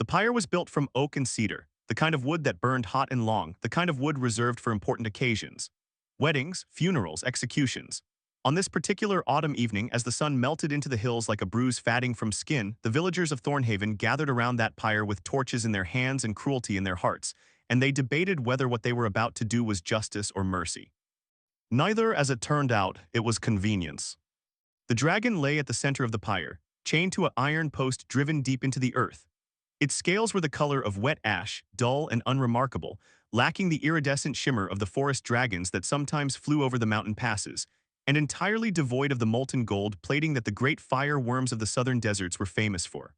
The pyre was built from oak and cedar, the kind of wood that burned hot and long, the kind of wood reserved for important occasions. Weddings, funerals, executions. On this particular autumn evening, as the sun melted into the hills like a bruise fatting from skin, the villagers of Thornhaven gathered around that pyre with torches in their hands and cruelty in their hearts, and they debated whether what they were about to do was justice or mercy. Neither, as it turned out, it was convenience. The dragon lay at the center of the pyre, chained to an iron post driven deep into the earth. Its scales were the color of wet ash, dull and unremarkable, lacking the iridescent shimmer of the forest dragons that sometimes flew over the mountain passes, and entirely devoid of the molten gold plating that the great fire worms of the southern deserts were famous for.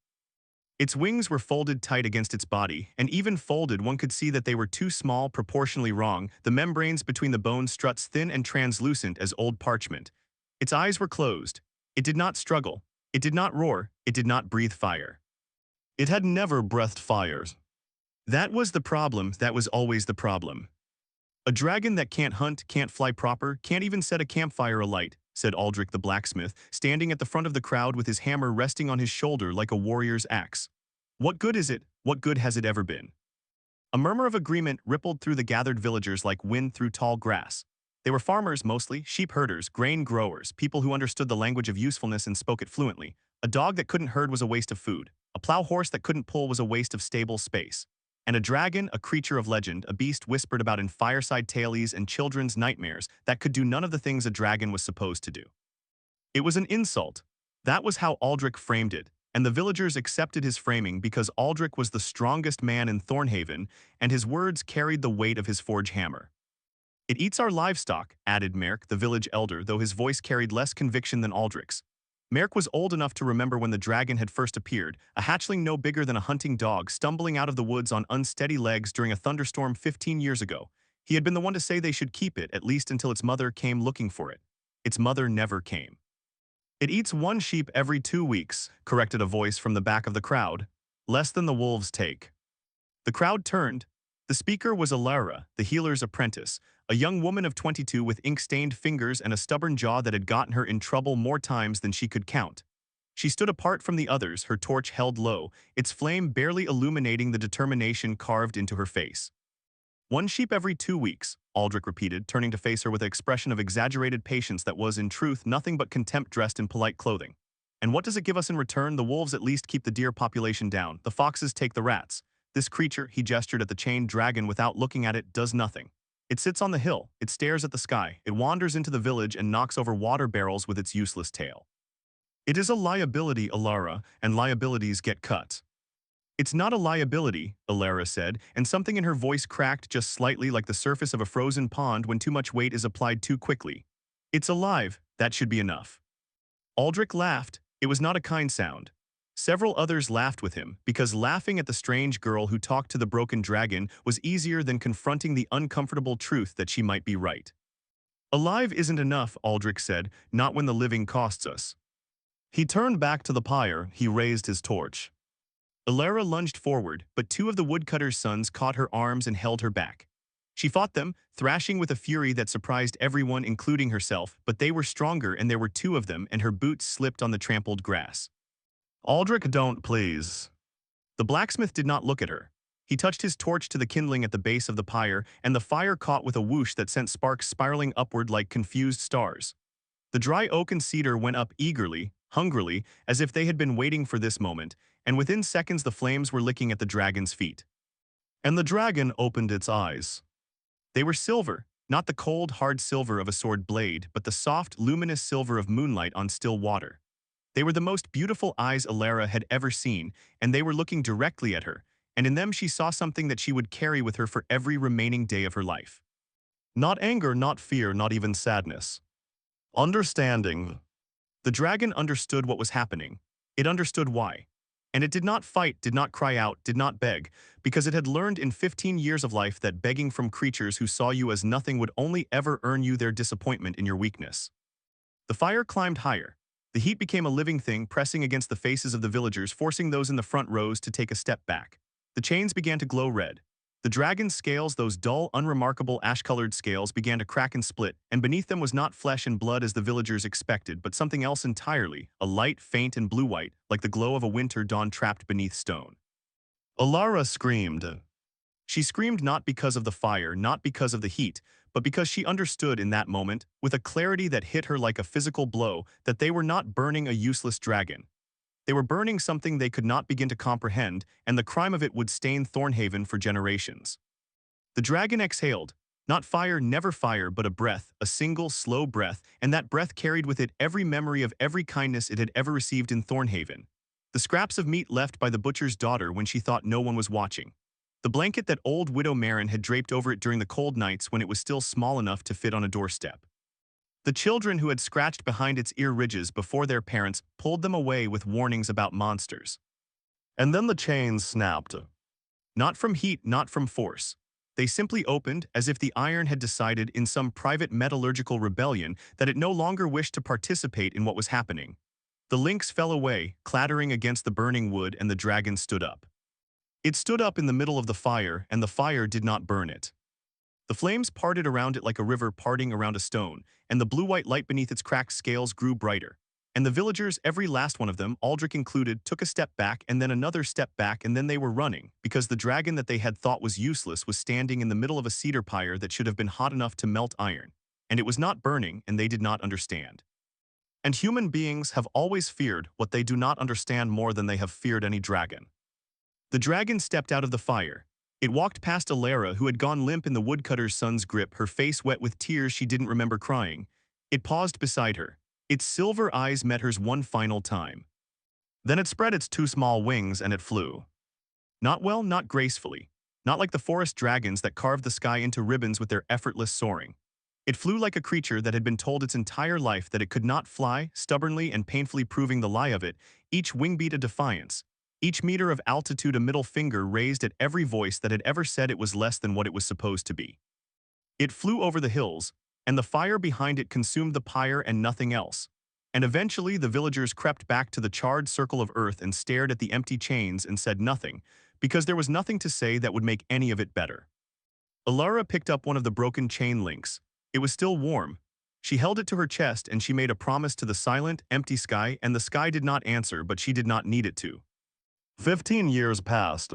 Its wings were folded tight against its body, and even folded one could see that they were too small, proportionally wrong, the membranes between the bone struts thin and translucent as old parchment. Its eyes were closed. It did not struggle. It did not roar. It did not breathe fire. It had never breathed fires. That was the problem. That was always the problem. A dragon that can't hunt, can't fly proper, can't even set a campfire alight, said Aldrich the blacksmith, standing at the front of the crowd with his hammer resting on his shoulder like a warrior's axe. What good is it? What good has it ever been? A murmur of agreement rippled through the gathered villagers like wind through tall grass. They were farmers mostly, sheep herders, grain growers, people who understood the language of usefulness and spoke it fluently. A dog that couldn't herd was a waste of food. A plow horse that couldn't pull was a waste of stable space. And a dragon, a creature of legend, a beast whispered about in fireside tales and children's nightmares that could do none of the things a dragon was supposed to do. It was an insult. That was how Aldrich framed it, and the villagers accepted his framing because Aldrich was the strongest man in Thornhaven, and his words carried the weight of his forge hammer. It eats our livestock, added Merrick, the village elder, though his voice carried less conviction than Aldrich's. Merrick was old enough to remember when the dragon had first appeared, a hatchling no bigger than a hunting dog stumbling out of the woods on unsteady legs during a thunderstorm 15 years ago. He had been the one to say they should keep it, at least until its mother came looking for it. Its mother never came. It eats one sheep every 2 weeks, corrected a voice from the back of the crowd. Less than the wolves take. The crowd turned. The speaker was Alara, the healer's apprentice, a young woman of 22 with ink-stained fingers and a stubborn jaw that had gotten her in trouble more times than she could count. She stood apart from the others, her torch held low, its flame barely illuminating the determination carved into her face. One sheep every 2 weeks, Aldrich repeated, turning to face her with an expression of exaggerated patience that was, in truth, nothing but contempt dressed in polite clothing. And what does it give us in return? The wolves at least keep the deer population down, the foxes take the rats. This creature, he gestured at the chained dragon without looking at it, does nothing. It sits on the hill, it stares at the sky, it wanders into the village and knocks over water barrels with its useless tail. It is a liability, Alara, and liabilities get cut. It's not a liability, Alara said, and something in her voice cracked just slightly like the surface of a frozen pond when too much weight is applied too quickly. It's alive, that should be enough. Aldrich laughed. It was not a kind sound. Several others laughed with him, because laughing at the strange girl who talked to the broken dragon was easier than confronting the uncomfortable truth that she might be right. Alive isn't enough, Aldrich said, not when the living costs us. He turned back to the pyre, he raised his torch. Alara lunged forward, but 2 of the woodcutter's sons caught her arms and held her back. She fought them, thrashing with a fury that surprised everyone including herself, but they were stronger and there were 2 of them and her boots slipped on the trampled grass. Aldrich, don't please. The blacksmith did not look at her. He touched his torch to the kindling at the base of the pyre, and the fire caught with a whoosh that sent sparks spiraling upward like confused stars. The dry oak and cedar went up eagerly, hungrily, as if they had been waiting for this moment, and within seconds the flames were licking at the dragon's feet. And the dragon opened its eyes. They were silver, not the cold, hard silver of a sword blade, but the soft, luminous silver of moonlight on still water. They were the most beautiful eyes Alara had ever seen, and they were looking directly at her, and in them she saw something that she would carry with her for every remaining day of her life. Not anger, not fear, not even sadness. Understanding. The dragon understood what was happening. It understood why. And it did not fight, did not cry out, did not beg, because it had learned in 15 years of life that begging from creatures who saw you as nothing would only ever earn you their disappointment in your weakness. The fire climbed higher. The heat became a living thing, pressing against the faces of the villagers, forcing those in the front rows to take a step back. The chains began to glow red. The dragon's scales, those dull, unremarkable ash-colored scales, began to crack and split, and beneath them was not flesh and blood as the villagers expected, but something else entirely, a light, faint and blue-white, like the glow of a winter dawn trapped beneath stone. Alara screamed. She screamed not because of the fire, not because of the heat, but because she understood in that moment, with a clarity that hit her like a physical blow, that they were not burning a useless dragon. They were burning something they could not begin to comprehend, and the crime of it would stain Thornhaven for generations. The dragon exhaled, not fire, never fire, but a breath, a single, slow breath, and that breath carried with it every memory of every kindness it had ever received in Thornhaven. The scraps of meat left by the butcher's daughter when she thought no one was watching. The blanket that old Widow Marin had draped over it during the cold nights when it was still small enough to fit on a doorstep. The children who had scratched behind its ear ridges before their parents pulled them away with warnings about monsters. And then the chains snapped. Not from heat, not from force. They simply opened as if the iron had decided in some private metallurgical rebellion that it no longer wished to participate in what was happening. The links fell away, clattering against the burning wood, and the dragon stood up. It stood up in the middle of the fire, and the fire did not burn it. The flames parted around it like a river parting around a stone, and the blue-white light beneath its cracked scales grew brighter. And the villagers, every last one of them, Aldrich included, took a step back and then another step back, and then they were running, because the dragon that they had thought was useless was standing in the middle of a cedar pyre that should have been hot enough to melt iron. And it was not burning, and they did not understand. And human beings have always feared what they do not understand more than they have feared any dragon. The dragon stepped out of the fire. It walked past Alara, who had gone limp in the woodcutter's son's grip, her face wet with tears she didn't remember crying. It paused beside her. Its silver eyes met hers one final time. Then it spread its two small wings and it flew. Not well, not gracefully. Not like the forest dragons that carved the sky into ribbons with their effortless soaring. It flew like a creature that had been told its entire life that it could not fly, stubbornly and painfully proving the lie of it, each wingbeat a defiance. Each meter of altitude a middle finger raised at every voice that had ever said it was less than what it was supposed to be. It flew over the hills, and the fire behind it consumed the pyre and nothing else. And eventually the villagers crept back to the charred circle of earth and stared at the empty chains and said nothing, because there was nothing to say that would make any of it better. Alara picked up one of the broken chain links. It was still warm. She held it to her chest and she made a promise to the silent, empty sky, and the sky did not answer, but she did not need it to. 15 years passed.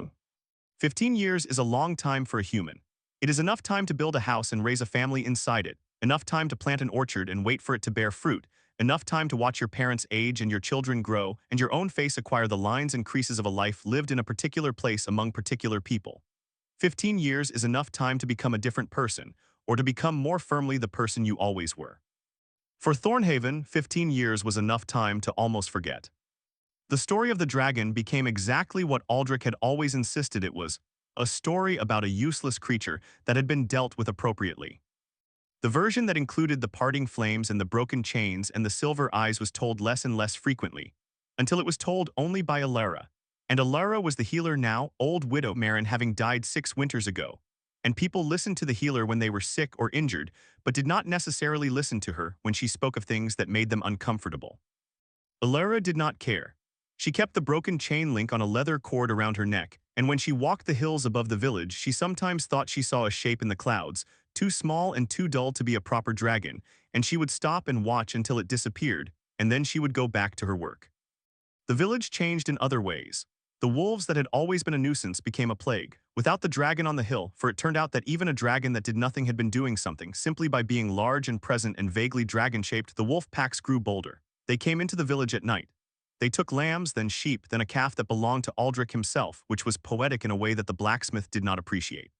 15 years is a long time for a human. It is enough time to build a house and raise a family inside it, enough time to plant an orchard and wait for it to bear fruit, enough time to watch your parents age and your children grow and your own face acquire the lines and creases of a life lived in a particular place among particular people. 15 years is enough time to become a different person, or to become more firmly the person you always were. For Thornhaven, 15 years was enough time to almost forget. The story of the dragon became exactly what Aldrich had always insisted it was, a story about a useless creature that had been dealt with appropriately. The version that included the parting flames and the broken chains and the silver eyes was told less and less frequently, until it was told only by Alara. And Alara was the healer now, old Widow Marin having died 6 winters ago. And people listened to the healer when they were sick or injured, but did not necessarily listen to her when she spoke of things that made them uncomfortable. Alara did not care. She kept the broken chain link on a leather cord around her neck, and when she walked the hills above the village, she sometimes thought she saw a shape in the clouds, too small and too dull to be a proper dragon, and she would stop and watch until it disappeared, and then she would go back to her work. The village changed in other ways. The wolves that had always been a nuisance became a plague, without the dragon on the hill, for it turned out that even a dragon that did nothing had been doing something. Simply by being large and present and vaguely dragon-shaped, the wolf packs grew bolder. They came into the village at night. They took lambs, then sheep, then a calf that belonged to Aldrich himself, which was poetic in a way that the blacksmith did not appreciate.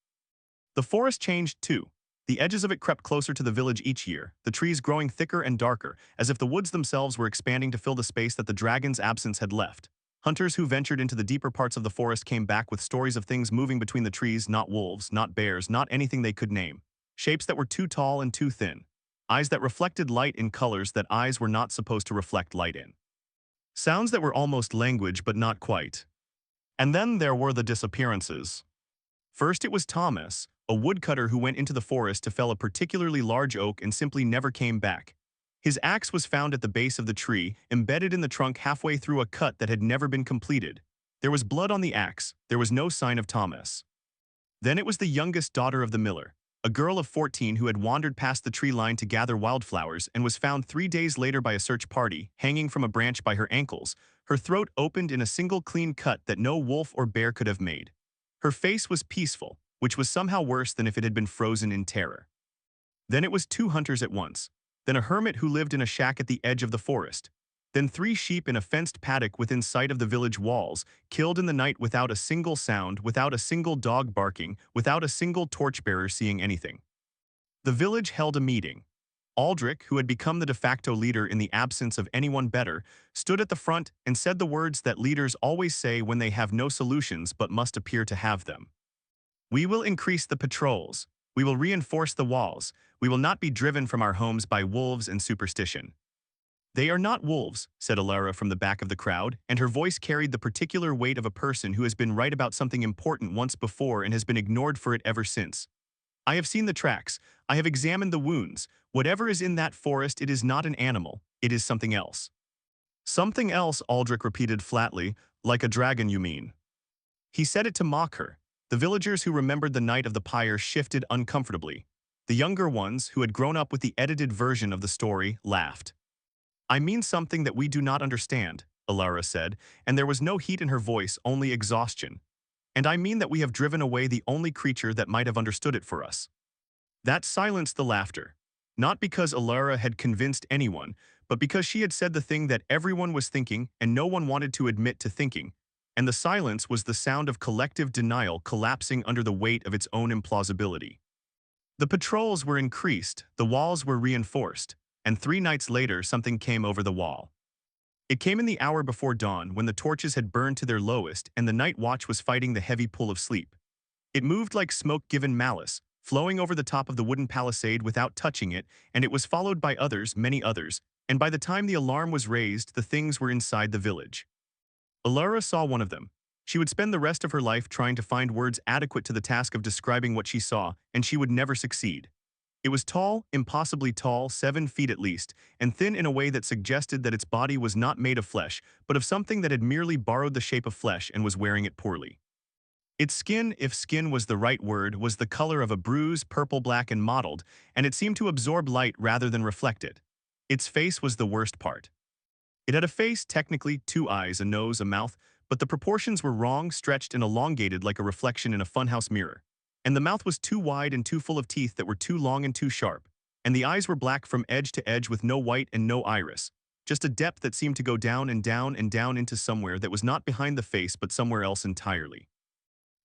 The forest changed too. The edges of it crept closer to the village each year, the trees growing thicker and darker, as if the woods themselves were expanding to fill the space that the dragon's absence had left. Hunters who ventured into the deeper parts of the forest came back with stories of things moving between the trees, not wolves, not bears, not anything they could name. Shapes that were too tall and too thin. Eyes that reflected light in colors that eyes were not supposed to reflect light in. Sounds that were almost language but not quite. And then there were the disappearances. First it was Thomas, a woodcutter who went into the forest to fell a particularly large oak and simply never came back. His axe was found at the base of the tree, embedded in the trunk halfway through a cut that had never been completed. There was blood on the axe, there was no sign of Thomas. Then it was the youngest daughter of the miller, a girl of 14 who had wandered past the tree line to gather wildflowers and was found 3 days later by a search party, hanging from a branch by her ankles, Her throat opened in a single clean cut that no wolf or bear could have made. Her face was peaceful, which was somehow worse than if it had been frozen in terror. Then it was two hunters at once, then a hermit who lived in a shack at the edge of the forest, then three sheep in a fenced paddock within sight of the village walls, killed in the night without a single sound, without a single dog barking, without a single torchbearer seeing anything. The village held a meeting. Aldrich, who had become the de facto leader in the absence of anyone better, stood at the front and said the words that leaders always say when they have no solutions but must appear to have them. "We will increase the patrols. We will reinforce the walls. We will not be driven from our homes by wolves and superstition." "They are not wolves," said Alara from the back of the crowd, and her voice carried the particular weight of a person who has been right about something important once before and has been ignored for it ever since. "I have seen the tracks. I have examined the wounds. Whatever is in that forest, it is not an animal. It is something else." "Something else," Aldrich repeated flatly. "Like a dragon, you mean?" He said it to mock her. The villagers who remembered the night of the pyre shifted uncomfortably. The younger ones, who had grown up with the edited version of the story, laughed. "I mean something that we do not understand," Alara said, and there was no heat in her voice, only exhaustion. "And I mean that we have driven away the only creature that might have understood it for us." That silenced the laughter. Not because Alara had convinced anyone, but because she had said the thing that everyone was thinking and no one wanted to admit to thinking. And the silence was the sound of collective denial collapsing under the weight of its own implausibility. The patrols were increased, the walls were reinforced, and 3 nights later something came over the wall. It came in the hour before dawn when the torches had burned to their lowest and the night watch was fighting the heavy pull of sleep. It moved like smoke given malice, flowing over the top of the wooden palisade without touching it, and it was followed by others, many others, and by the time the alarm was raised, the things were inside the village. Alara saw one of them. She would spend the rest of her life trying to find words adequate to the task of describing what she saw, and she would never succeed. It was tall, impossibly tall, 7 feet at least, and thin in a way that suggested that its body was not made of flesh, but of something that had merely borrowed the shape of flesh and was wearing it poorly. Its skin, if skin was the right word, was the color of a bruise, purple-black and mottled, and it seemed to absorb light rather than reflect it. Its face was the worst part. It had a face, technically 2 eyes, a nose, a mouth, but the proportions were wrong, stretched and elongated like a reflection in a funhouse mirror. And the mouth was too wide and too full of teeth that were too long and too sharp. And the eyes were black from edge to edge with no white and no iris. Just a depth that seemed to go down and down and down into somewhere that was not behind the face but somewhere else entirely.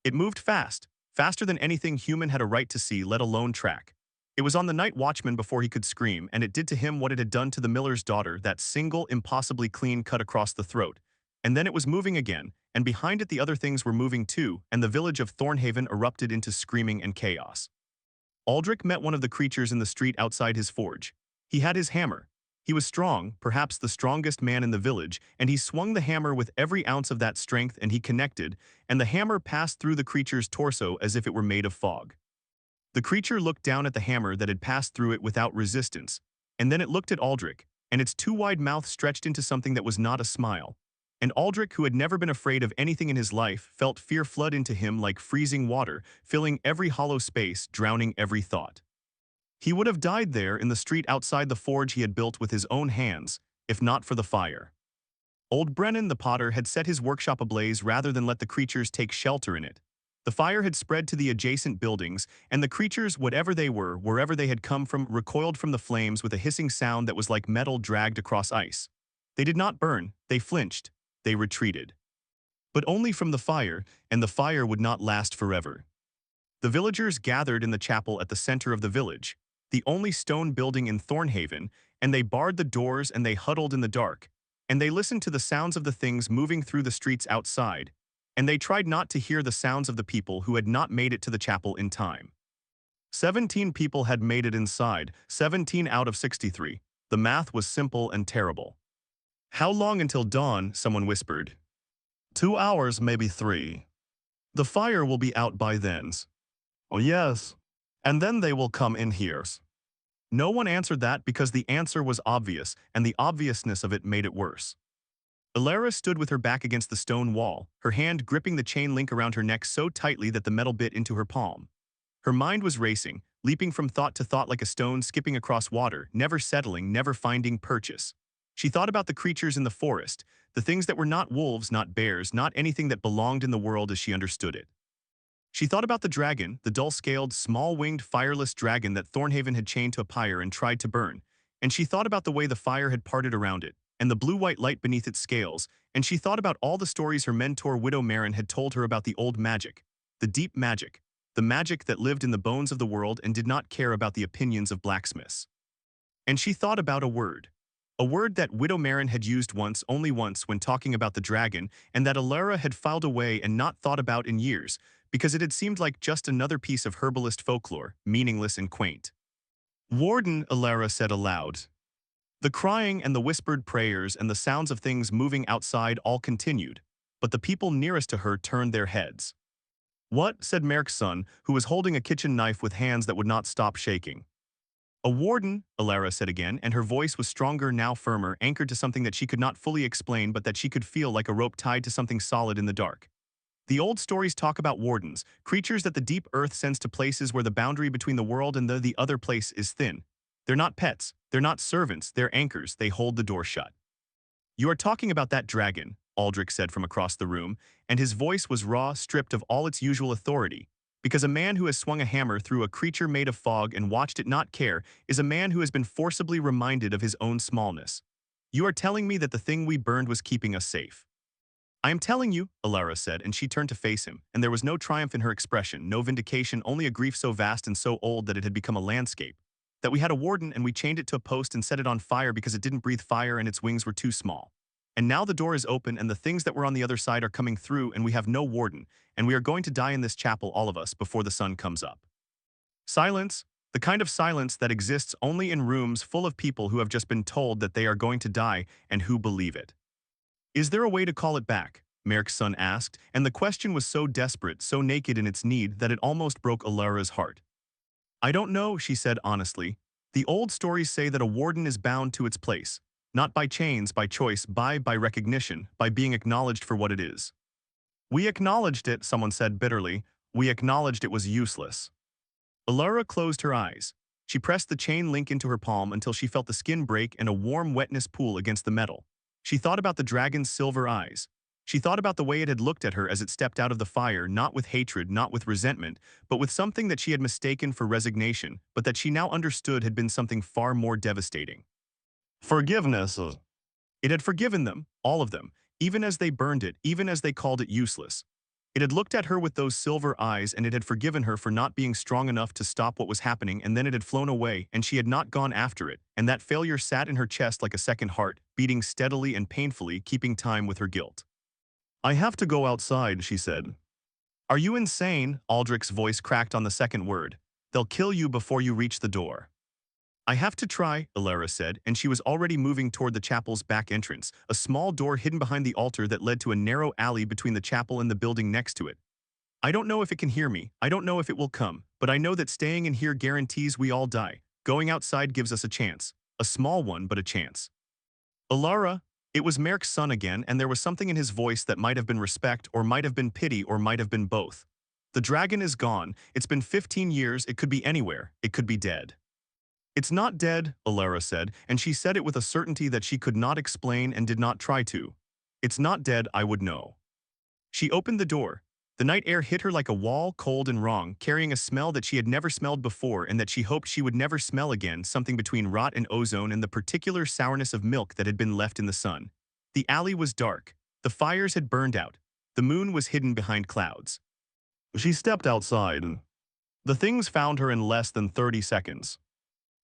It moved fast, faster than anything human had a right to see, let alone track. It was on the night watchman before he could scream, and it did to him what it had done to the miller's daughter, that single, impossibly clean cut across the throat. And then it was moving again, and behind it the other things were moving too, and the village of Thornhaven erupted into screaming and chaos. Aldrich met one of the creatures in the street outside his forge. He had his hammer. He was strong, perhaps the strongest man in the village, and he swung the hammer with every ounce of that strength, and he connected, and the hammer passed through the creature's torso as if it were made of fog. The creature looked down at the hammer that had passed through it without resistance, and then it looked at Aldrich, and its too wide mouth stretched into something that was not a smile. And Aldrich, who had never been afraid of anything in his life, felt fear flood into him like freezing water, filling every hollow space, drowning every thought. He would have died there in the street outside the forge he had built with his own hands, if not for the fire. Old Brennan the potter had set his workshop ablaze rather than let the creatures take shelter in it. The fire had spread to the adjacent buildings, and the creatures, whatever they were, wherever they had come from, recoiled from the flames with a hissing sound that was like metal dragged across ice. They did not burn, they flinched, they retreated. But only from the fire, and the fire would not last forever. The villagers gathered in the chapel at the center of the village, the only stone building in Thornhaven, and they barred the doors and they huddled in the dark, and they listened to the sounds of the things moving through the streets outside, and they tried not to hear the sounds of the people who had not made it to the chapel in time. 17 people had made it inside, 17 out of 63. The math was simple and terrible. "How long until dawn?" someone whispered. 2 hours, maybe 3. "The fire will be out by then." "Oh yes. And then they will come in here." No one answered that because the answer was obvious, and the obviousness of it made it worse. Alara stood with her back against the stone wall, her hand gripping the chain link around her neck so tightly that the metal bit into her palm. Her mind was racing, leaping from thought to thought like a stone skipping across water, never settling, never finding purchase. She thought about the creatures in the forest, the things that were not wolves, not bears, not anything that belonged in the world as she understood it. She thought about the dragon, the dull-scaled, small-winged, fireless dragon that Thornhaven had chained to a pyre and tried to burn, and she thought about the way the fire had parted around it, and the blue-white light beneath its scales, and she thought about all the stories her mentor Widow Marin had told her about the old magic, the deep magic, the magic that lived in the bones of the world and did not care about the opinions of blacksmiths. And she thought about a word that Widow Marin had used once, only once, when talking about the dragon, and that Alara had filed away and not thought about in years, because it had seemed like just another piece of herbalist folklore, meaningless and quaint. Warden, Alara said aloud. The crying and the whispered prayers and the sounds of things moving outside all continued, but the people nearest to her turned their heads. What? Said Merrick's son, who was holding a kitchen knife with hands that would not stop shaking. A warden, Alara said again, and her voice was stronger, now firmer, anchored to something that she could not fully explain but that she could feel like a rope tied to something solid in the dark. The old stories talk about wardens, creatures that the deep earth sends to places where the boundary between the world and the other place is thin. They're not pets, they're not servants, they're anchors, they hold the door shut. You are talking about that dragon, Aldrich said from across the room, and his voice was raw, stripped of all its usual authority, because a man who has swung a hammer through a creature made of fog and watched it not care is a man who has been forcibly reminded of his own smallness. You are telling me that the thing we burned was keeping us safe. I am telling you, Alara said, and she turned to face him, and there was no triumph in her expression, no vindication, only a grief so vast and so old that it had become a landscape. That we had a warden and we chained it to a post and set it on fire because it didn't breathe fire and its wings were too small. And now the door is open and the things that were on the other side are coming through and we have no warden, and we are going to die in this chapel, all of us, before the sun comes up. Silence, the kind of silence that exists only in rooms full of people who have just been told that they are going to die and who believe it. Is there a way to call it back? Merrick's son asked, and the question was so desperate, so naked in its need that it almost broke Alara's heart. I don't know, she said honestly. The old stories say that a warden is bound to its place, not by chains, by choice, by recognition, by being acknowledged for what it is. We acknowledged it, someone said bitterly. We acknowledged it was useless. Alara closed her eyes. She pressed the chain link into her palm until she felt the skin break and a warm wetness pool against the metal. She thought about the dragon's silver eyes. She thought about the way it had looked at her as it stepped out of the fire, not with hatred, not with resentment, but with something that she had mistaken for resignation, but that she now understood had been something far more devastating. Forgiveness. It had forgiven them, all of them, even as they burned it, even as they called it useless. It had looked at her with those silver eyes and it had forgiven her for not being strong enough to stop what was happening, and then it had flown away and she had not gone after it, and that failure sat in her chest like a second heart, beating steadily and painfully, keeping time with her guilt. I have to go outside, she said. Are you insane? Aldrich's voice cracked on the second word. They'll kill you before you reach the door. I have to try, Alara said, and she was already moving toward the chapel's back entrance, a small door hidden behind the altar that led to a narrow alley between the chapel and the building next to it. I don't know if it can hear me, I don't know if it will come, but I know that staying in here guarantees we all die. Going outside gives us a chance. A small one, but a chance. Alara, it was Merrick's son again, and there was something in his voice that might have been respect, or might have been pity, or might have been both. The dragon is gone. It's been 15 years, it could be anywhere, it could be dead. It's not dead, Alara said, and she said it with a certainty that she could not explain and did not try to. It's not dead, I would know. She opened the door. The night air hit her like a wall, cold and wrong, carrying a smell that she had never smelled before and that she hoped she would never smell again, something between rot and ozone and the particular sourness of milk that had been left in the sun. The alley was dark. The fires had burned out. The moon was hidden behind clouds. She stepped outside. The things found her in less than 30 seconds.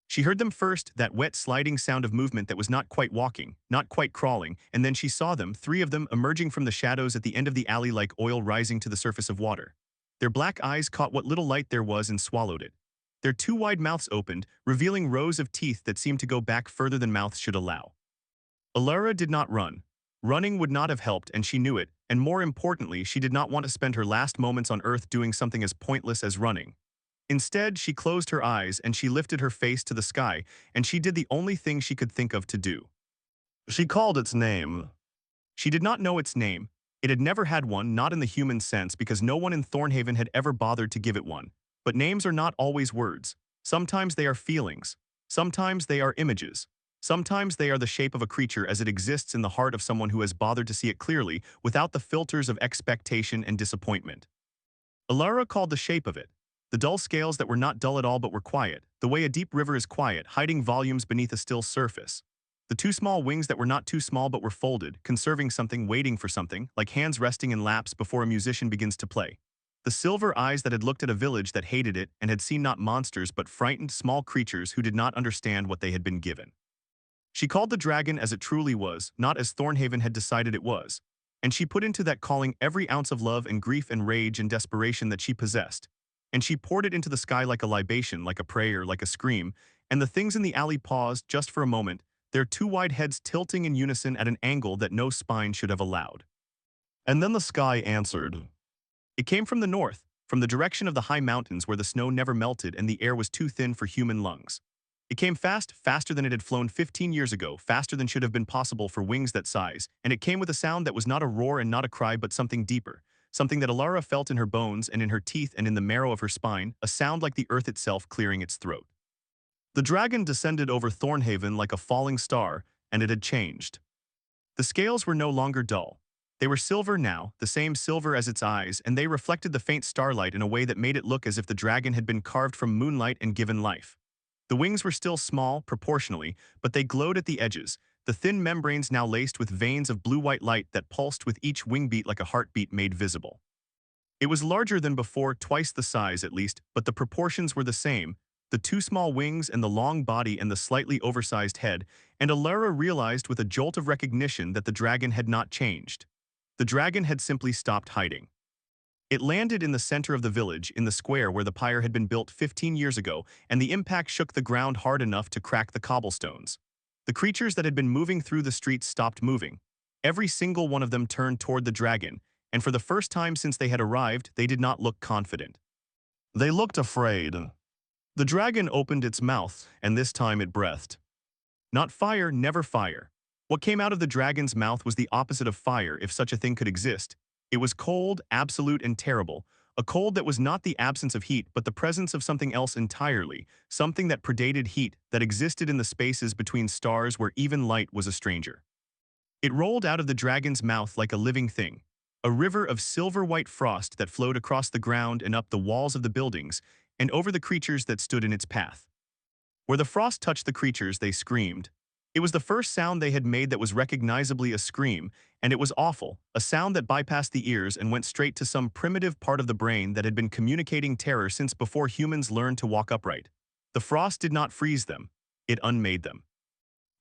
She heard them first, that wet sliding sound of movement that was not quite walking, not quite crawling, and then she saw them, 3 of them, emerging from the shadows at the end of the alley like oil rising to the surface of water. Their black eyes caught what little light there was and swallowed it. Their 2 wide mouths opened, revealing rows of teeth that seemed to go back further than mouths should allow. Alara did not run. Running would not have helped, and she knew it, and more importantly, she did not want to spend her last moments on Earth doing something as pointless as running. Instead, she closed her eyes and she lifted her face to the sky, and she did the only thing she could think of to do. She called its name. She did not know its name. It had never had one, not in the human sense, because no one in Thornhaven had ever bothered to give it one. But names are not always words. Sometimes they are feelings. Sometimes they are images. Sometimes they are the shape of a creature as it exists in the heart of someone who has bothered to see it clearly without the filters of expectation and disappointment. Alara called the shape of it. The dull scales that were not dull at all but were quiet, the way a deep river is quiet, hiding volumes beneath a still surface. The two small wings that were not too small but were folded, conserving something, waiting for something, like hands resting in laps before a musician begins to play. The silver eyes that had looked at a village that hated it and had seen not monsters but frightened small creatures who did not understand what they had been given. She called the dragon as it truly was, not as Thornhaven had decided it was. And she put into that calling every ounce of love and grief and rage and desperation that she possessed. And she poured it into the sky like a libation, like a prayer, like a scream, and the things in the alley paused just for a moment, their two wide heads tilting in unison at an angle that no spine should have allowed. And then the sky answered. It came from the north, from the direction of the high mountains where the snow never melted and the air was too thin for human lungs. It came fast, faster than it had flown 15 years ago, faster than should have been possible for wings that size, and it came with a sound that was not a roar and not a cry but something deeper, something that Alara felt in her bones and in her teeth and in the marrow of her spine, a sound like the earth itself clearing its throat. The dragon descended over Thornhaven like a falling star, and it had changed. The scales were no longer dull. They were silver now, the same silver as its eyes, and they reflected the faint starlight in a way that made it look as if the dragon had been carved from moonlight and given life. The wings were still small, proportionally, but they glowed at the edges, the thin membranes now laced with veins of blue-white light that pulsed with each wing beat like a heartbeat made visible. It was larger than before, twice the size at least, but the proportions were the same, the two small wings and the long body and the slightly oversized head, and Alara realized with a jolt of recognition that the dragon had not changed. The dragon had simply stopped hiding. It landed in the center of the village, in the square where the pyre had been built 15 years ago, and the impact shook the ground hard enough to crack the cobblestones. The creatures that had been moving through the streets stopped moving. Every single one of them turned toward the dragon, and for the first time since they had arrived, they did not look confident. They looked afraid. The dragon opened its mouth, and this time it breathed. Not fire, never fire. What came out of the dragon's mouth was the opposite of fire, if such a thing could exist. It was cold, absolute, and terrible, a cold that was not the absence of heat but the presence of something else entirely, something that predated heat, that existed in the spaces between stars where even light was a stranger. It rolled out of the dragon's mouth like a living thing, a river of silver-white frost that flowed across the ground and up the walls of the buildings and over the creatures that stood in its path. Where the frost touched the creatures, they screamed. It was the first sound they had made that was recognizably a scream, and it was awful, a sound that bypassed the ears and went straight to some primitive part of the brain that had been communicating terror since before humans learned to walk upright. The frost did not freeze them, it unmade them.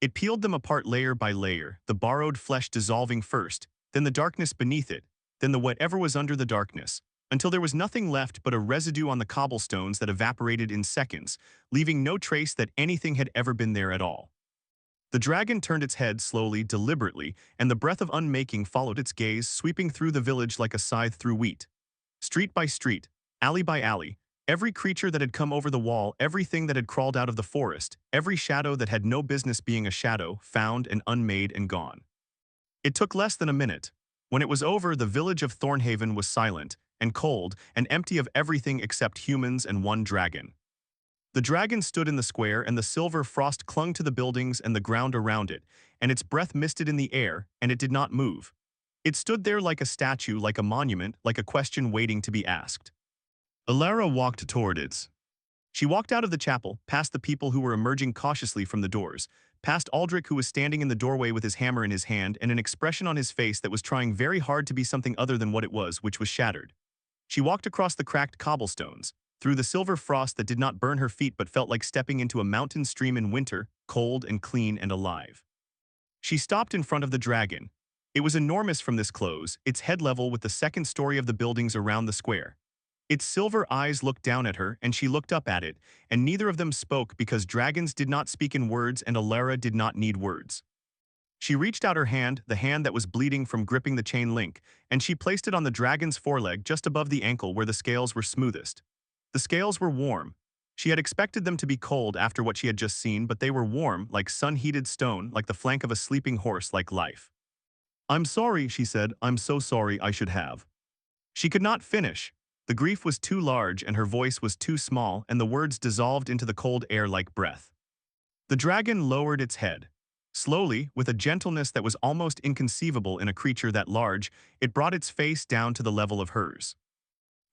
It peeled them apart layer by layer, the borrowed flesh dissolving first, then the darkness beneath it, then the whatever was under the darkness, until there was nothing left but a residue on the cobblestones that evaporated in seconds, leaving no trace that anything had ever been there at all. The dragon turned its head slowly, deliberately, and the breath of unmaking followed its gaze, sweeping through the village like a scythe through wheat. Street by street, alley by alley, every creature that had come over the wall, everything that had crawled out of the forest, every shadow that had no business being a shadow, found and unmade and gone. It took less than a minute. When it was over, the village of Thornhaven was silent and cold and empty of everything except humans and one dragon. The dragon stood in the square, and the silver frost clung to the buildings and the ground around it, and its breath misted in the air, and it did not move. It stood there like a statue, like a monument, like a question waiting to be asked. Alara walked toward it. She walked out of the chapel, past the people who were emerging cautiously from the doors, past Aldrich who was standing in the doorway with his hammer in his hand and an expression on his face that was trying very hard to be something other than what it was, which was shattered. She walked across the cracked cobblestones, through the silver frost that did not burn her feet but felt like stepping into a mountain stream in winter, cold and clean and alive. She stopped in front of the dragon. It was enormous from this close, its head level with the second story of the buildings around the square. Its silver eyes looked down at her, and she looked up at it, and neither of them spoke because dragons did not speak in words and Alara did not need words. She reached out her hand, the hand that was bleeding from gripping the chain link, and she placed it on the dragon's foreleg just above the ankle where the scales were smoothest. The scales were warm. She had expected them to be cold after what she had just seen, but they were warm, like sun-heated stone, like the flank of a sleeping horse, like life. "I'm sorry," she said. "I'm so sorry, I should have." She could not finish. The grief was too large and her voice was too small, and the words dissolved into the cold air like breath. The dragon lowered its head. Slowly, with a gentleness that was almost inconceivable in a creature that large, it brought its face down to the level of hers.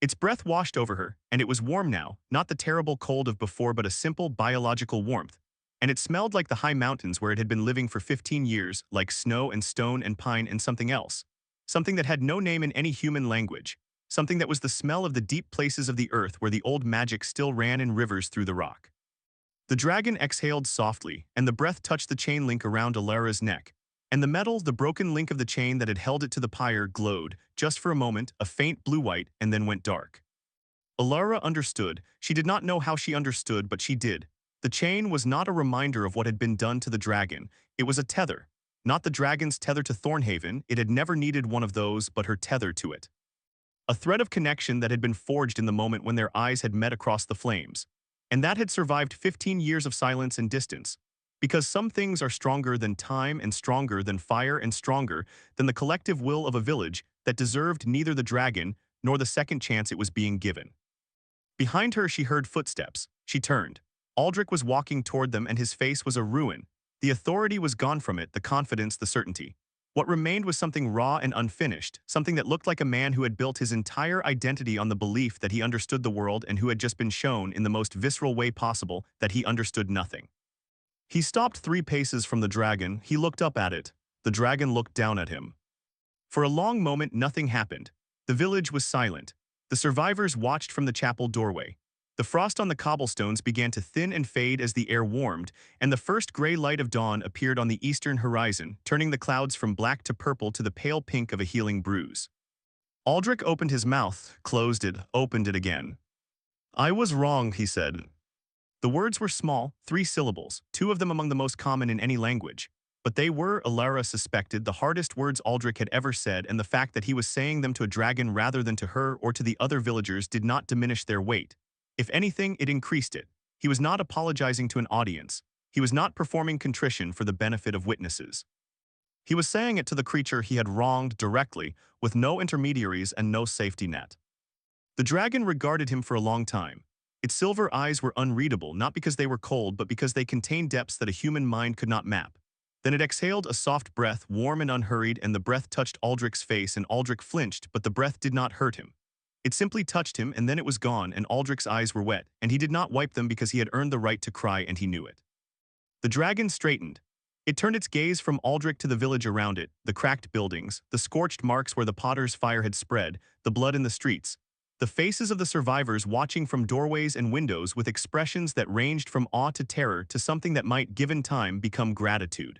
Its breath washed over her, and it was warm now, not the terrible cold of before but a simple biological warmth. And it smelled like the high mountains where it had been living for 15 years, like snow and stone and pine and something else. Something that had no name in any human language. Something that was the smell of the deep places of the earth where the old magic still ran in rivers through the rock. The dragon exhaled softly, and the breath touched the chain link around Alara's neck. And the metal, the broken link of the chain that had held it to the pyre, glowed, just for a moment, a faint blue-white, and then went dark. Alara understood. She did not know how she understood, but she did. The chain was not a reminder of what had been done to the dragon. It was a tether. Not the dragon's tether to Thornhaven. It had never needed one of those, but her tether to it. A thread of connection that had been forged in the moment when their eyes had met across the flames. And that had survived 15 years of silence and distance. Because some things are stronger than time and stronger than fire and stronger than the collective will of a village that deserved neither the dragon nor the second chance it was being given. Behind her she heard footsteps. She turned. Aldrich was walking toward them and his face was a ruin. The authority was gone from it, the confidence, the certainty. What remained was something raw and unfinished, something that looked like a man who had built his entire identity on the belief that he understood the world and who had just been shown in the most visceral way possible that he understood nothing. He stopped 3 paces from the dragon. He looked up at it. The dragon looked down at him. For a long moment nothing happened. The village was silent. The survivors watched from the chapel doorway. The frost on the cobblestones began to thin and fade as the air warmed, and the first gray light of dawn appeared on the eastern horizon, turning the clouds from black to purple to the pale pink of a healing bruise. Aldrich opened his mouth, closed it, opened it again. "I was wrong," he said. The words were small, 3 syllables, 2 of them among the most common in any language. But they were, Alara suspected, the hardest words Aldrich had ever said, and the fact that he was saying them to a dragon rather than to her or to the other villagers did not diminish their weight. If anything, it increased it. He was not apologizing to an audience. He was not performing contrition for the benefit of witnesses. He was saying it to the creature he had wronged directly, with no intermediaries and no safety net. The dragon regarded him for a long time. Its silver eyes were unreadable, not because they were cold, but because they contained depths that a human mind could not map. Then it exhaled a soft breath, warm and unhurried, and the breath touched Aldrich's face, and Aldrich flinched, but the breath did not hurt him. It simply touched him, and then it was gone, and Aldrich's eyes were wet, and he did not wipe them because he had earned the right to cry, and he knew it. The dragon straightened. It turned its gaze from Aldrich to the village around it, the cracked buildings, the scorched marks where the potter's fire had spread, the blood in the streets, the faces of the survivors watching from doorways and windows with expressions that ranged from awe to terror to something that might, given time, become gratitude.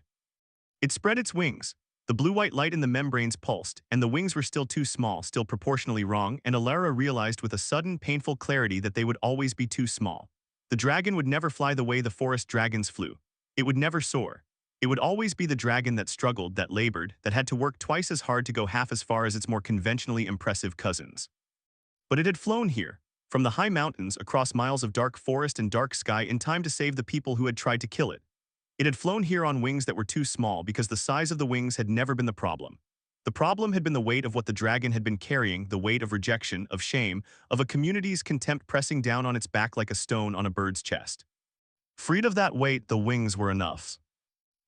It spread its wings. The blue-white light in the membranes pulsed, and the wings were still too small, still proportionally wrong, and Alara realized with a sudden, painful clarity that they would always be too small. The dragon would never fly the way the forest dragons flew. It would never soar. It would always be the dragon that struggled, that labored, that had to work twice as hard to go half as far as its more conventionally impressive cousins. But it had flown here, from the high mountains, across miles of dark forest and dark sky in time to save the people who had tried to kill it. It had flown here on wings that were too small because the size of the wings had never been the problem. The problem had been the weight of what the dragon had been carrying, the weight of rejection, of shame, of a community's contempt pressing down on its back like a stone on a bird's chest. Freed of that weight, the wings were enough.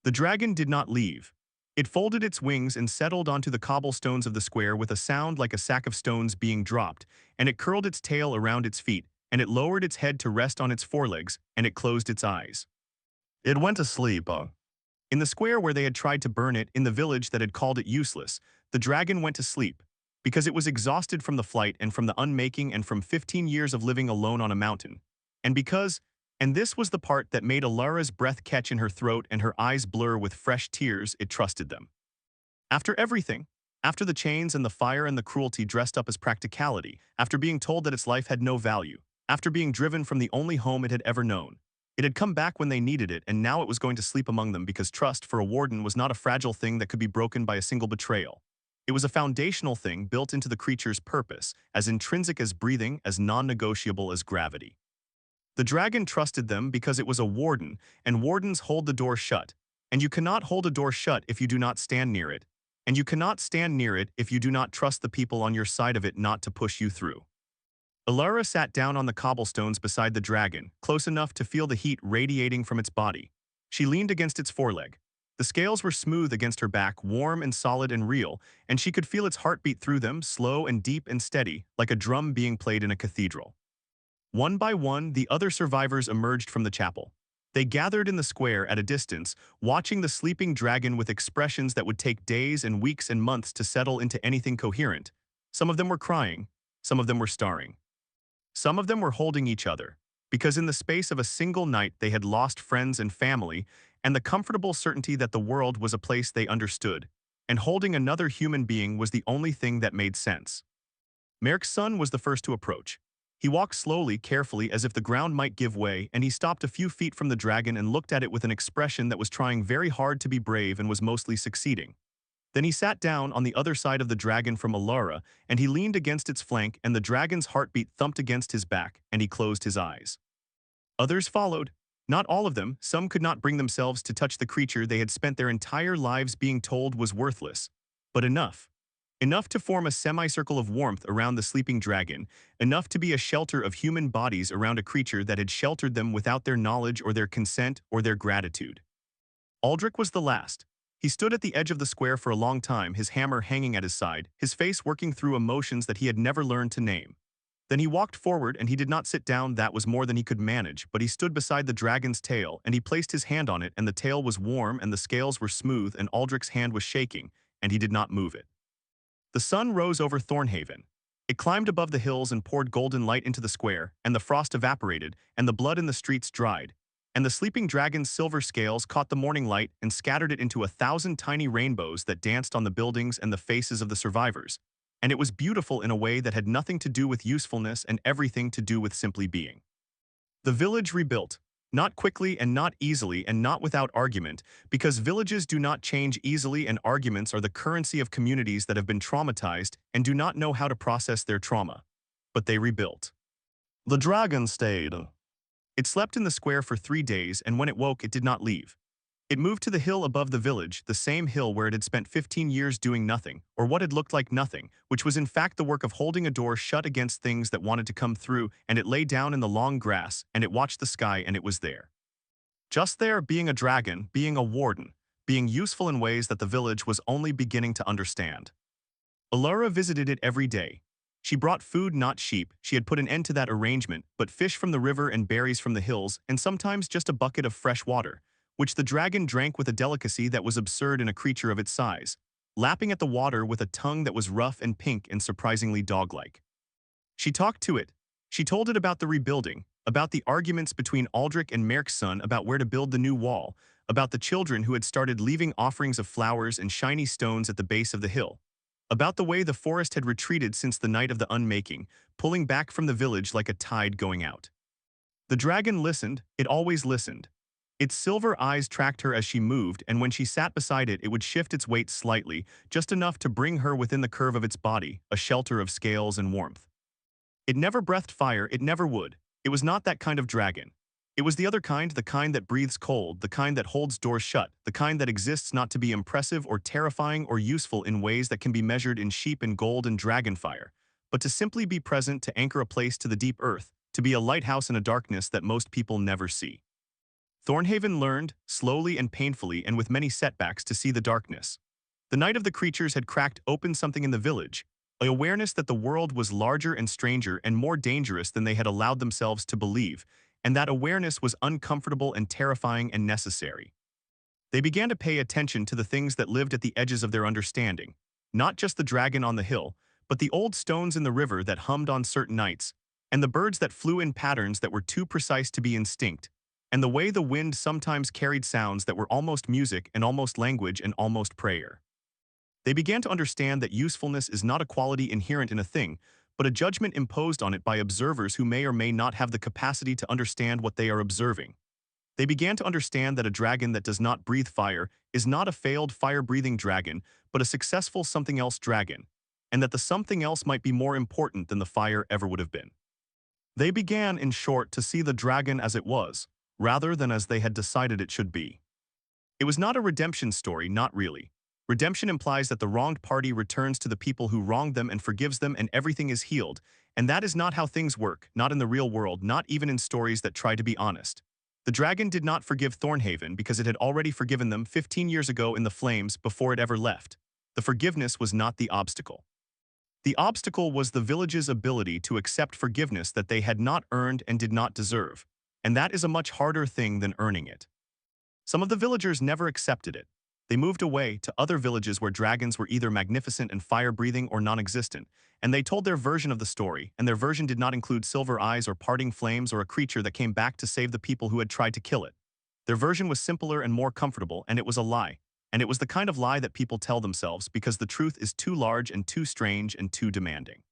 The dragon did not leave. It folded its wings and settled onto the cobblestones of the square with a sound like a sack of stones being dropped, and it curled its tail around its feet, and it lowered its head to rest on its forelegs, and it closed its eyes. It went to sleep. In the square where they had tried to burn it, in the village that had called it useless, the dragon went to sleep, because it was exhausted from the flight and from the unmaking and from 15 years of living alone on a mountain. And because, and this was the part that made Alara's breath catch in her throat and her eyes blur with fresh tears, it trusted them. After everything, after the chains and the fire and the cruelty dressed up as practicality, after being told that its life had no value, after being driven from the only home it had ever known, it had come back when they needed it, and now it was going to sleep among them because trust for a warden was not a fragile thing that could be broken by a single betrayal. It was a foundational thing built into the creature's purpose, as intrinsic as breathing, as non-negotiable as gravity. The dragon trusted them because it was a warden, and wardens hold the door shut. And you cannot hold a door shut if you do not stand near it. And you cannot stand near it if you do not trust the people on your side of it not to push you through. Alara sat down on the cobblestones beside the dragon, close enough to feel the heat radiating from its body. She leaned against its foreleg. The scales were smooth against her back, warm and solid and real, and she could feel its heartbeat through them, slow and deep and steady, like a drum being played in a cathedral. One by one, the other survivors emerged from the chapel. They gathered in the square at a distance, watching the sleeping dragon with expressions that would take days and weeks and months to settle into anything coherent. Some of them were crying, some of them were starring. Some of them were holding each other, because in the space of a single night they had lost friends and family, and the comfortable certainty that the world was a place they understood, and holding another human being was the only thing that made sense. Merrick's son was the first to approach. He walked slowly, carefully, as if the ground might give way, and he stopped a few feet from the dragon and looked at it with an expression that was trying very hard to be brave and was mostly succeeding. Then he sat down on the other side of the dragon from Alara, and he leaned against its flank, and the dragon's heartbeat thumped against his back, and he closed his eyes. Others followed. Not all of them, some could not bring themselves to touch the creature they had spent their entire lives being told was worthless. But enough. Enough to form a semicircle of warmth around the sleeping dragon, enough to be a shelter of human bodies around a creature that had sheltered them without their knowledge or their consent or their gratitude. Aldrich was the last. He stood at the edge of the square for a long time, his hammer hanging at his side, his face working through emotions that he had never learned to name. Then he walked forward, and he did not sit down. That was more than he could manage, but he stood beside the dragon's tail, and he placed his hand on it, and the tail was warm and the scales were smooth, and Aldrich's hand was shaking, and he did not move it. The sun rose over Thornhaven. It climbed above the hills and poured golden light into the square, and the frost evaporated, and the blood in the streets dried. And the sleeping dragon's silver scales caught the morning light and scattered it into 1,000 tiny rainbows that danced on the buildings and the faces of the survivors. And it was beautiful in a way that had nothing to do with usefulness and everything to do with simply being. The village rebuilt. Not quickly and not easily and not without argument, because villages do not change easily and arguments are the currency of communities that have been traumatized and do not know how to process their trauma. But they rebuilt. The dragon stayed. It slept in the square for 3 days, and when it woke, it did not leave. It moved to the hill above the village, the same hill where it had spent 15 years doing nothing, or what had looked like nothing, which was in fact the work of holding a door shut against things that wanted to come through, and it lay down in the long grass, and it watched the sky, and it was there. Just there, being a dragon, being a warden, being useful in ways that the village was only beginning to understand. Alara visited it every day. She brought food, not sheep. She had put an end to that arrangement, but fish from the river and berries from the hills, and sometimes just a bucket of fresh water, which the dragon drank with a delicacy that was absurd in a creature of its size, lapping at the water with a tongue that was rough and pink and surprisingly dog-like. She talked to it. She told it about the rebuilding, about the arguments between Aldrich and Merrick's son about where to build the new wall, about the children who had started leaving offerings of flowers and shiny stones at the base of the hill, about the way the forest had retreated since the night of the unmaking, pulling back from the village like a tide going out. The dragon listened. It always listened. Its silver eyes tracked her as she moved, and when she sat beside it, it would shift its weight slightly, just enough to bring her within the curve of its body, a shelter of scales and warmth. It never breathed fire, it never would. It was not that kind of dragon. It was the other kind, the kind that breathes cold, the kind that holds doors shut, the kind that exists not to be impressive or terrifying or useful in ways that can be measured in sheep and gold and dragon fire, but to simply be present, to anchor a place to the deep earth, to be a lighthouse in a darkness that most people never see. Thornhaven learned, slowly and painfully and with many setbacks, to see the darkness. The night of the creatures had cracked open something in the village, an awareness that the world was larger and stranger and more dangerous than they had allowed themselves to believe, and that awareness was uncomfortable and terrifying and necessary. They began to pay attention to the things that lived at the edges of their understanding, not just the dragon on the hill, but the old stones in the river that hummed on certain nights, and the birds that flew in patterns that were too precise to be instinct, and the way the wind sometimes carried sounds that were almost music and almost language and almost prayer. They began to understand that usefulness is not a quality inherent in a thing, but a judgment imposed on it by observers who may or may not have the capacity to understand what they are observing. They began to understand that a dragon that does not breathe fire is not a failed fire-breathing dragon, but a successful something else dragon, and that the something else might be more important than the fire ever would have been. They began, in short, to see the dragon as it was, rather than as they had decided it should be. It was not a redemption story, not really. Redemption implies that the wronged party returns to the people who wronged them and forgives them and everything is healed, and that is not how things work, not in the real world, not even in stories that try to be honest. The dragon did not forgive Thornhaven because it had already forgiven them 15 years ago in the flames before it ever left. The forgiveness was not the obstacle. The obstacle was the village's ability to accept forgiveness that they had not earned and did not deserve, and that is a much harder thing than earning it. Some of the villagers never accepted it. They moved away to other villages where dragons were either magnificent and fire-breathing or non-existent, and they told their version of the story, and their version did not include silver eyes or parting flames or a creature that came back to save the people who had tried to kill it. Their version was simpler and more comfortable, and it was a lie. And it was the kind of lie that people tell themselves because the truth is too large and too strange and too demanding.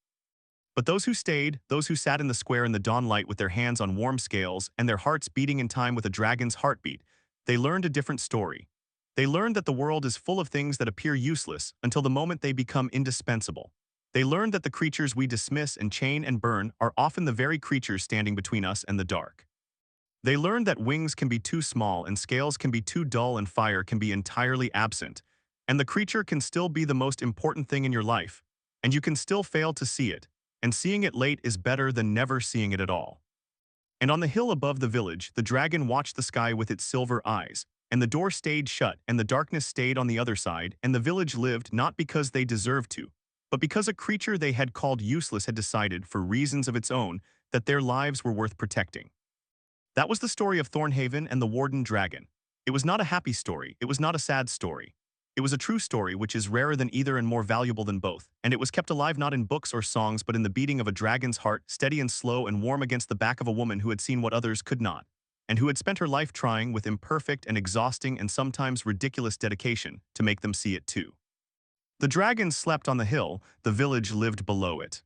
But those who stayed, those who sat in the square in the dawn light with their hands on warm scales and their hearts beating in time with a dragon's heartbeat, they learned a different story. They learned that the world is full of things that appear useless until the moment they become indispensable. They learned that the creatures we dismiss and chain and burn are often the very creatures standing between us and the dark. They learned that wings can be too small and scales can be too dull and fire can be entirely absent, and the creature can still be the most important thing in your life, and you can still fail to see it, and seeing it late is better than never seeing it at all. And on the hill above the village, the dragon watched the sky with its silver eyes, and the door stayed shut and the darkness stayed on the other side, and the village lived not because they deserved to, but because a creature they had called useless had decided, for reasons of its own, that their lives were worth protecting. That was the story of Thornhaven and the Warden Dragon. It was not a happy story, it was not a sad story. It was a true story which is rarer than either and more valuable than both, and it was kept alive not in books or songs but in the beating of a dragon's heart, steady and slow and warm against the back of a woman who had seen what others could not, and who had spent her life trying with imperfect and exhausting and sometimes ridiculous dedication to make them see it too. The dragons slept on the hill, the village lived below it.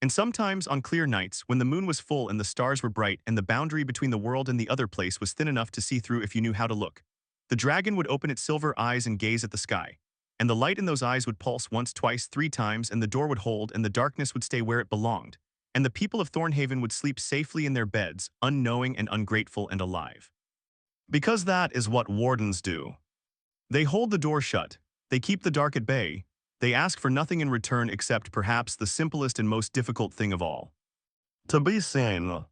And sometimes on clear nights, when the moon was full and the stars were bright and the boundary between the world and the other place was thin enough to see through if you knew how to look, the dragon would open its silver eyes and gaze at the sky, and the light in those eyes would pulse once, twice, 3 times, and the door would hold and the darkness would stay where it belonged, and the people of Thornhaven would sleep safely in their beds, unknowing and ungrateful and alive. Because that is what wardens do. They hold the door shut, they keep the dark at bay, they ask for nothing in return except perhaps the simplest and most difficult thing of all: to be seen.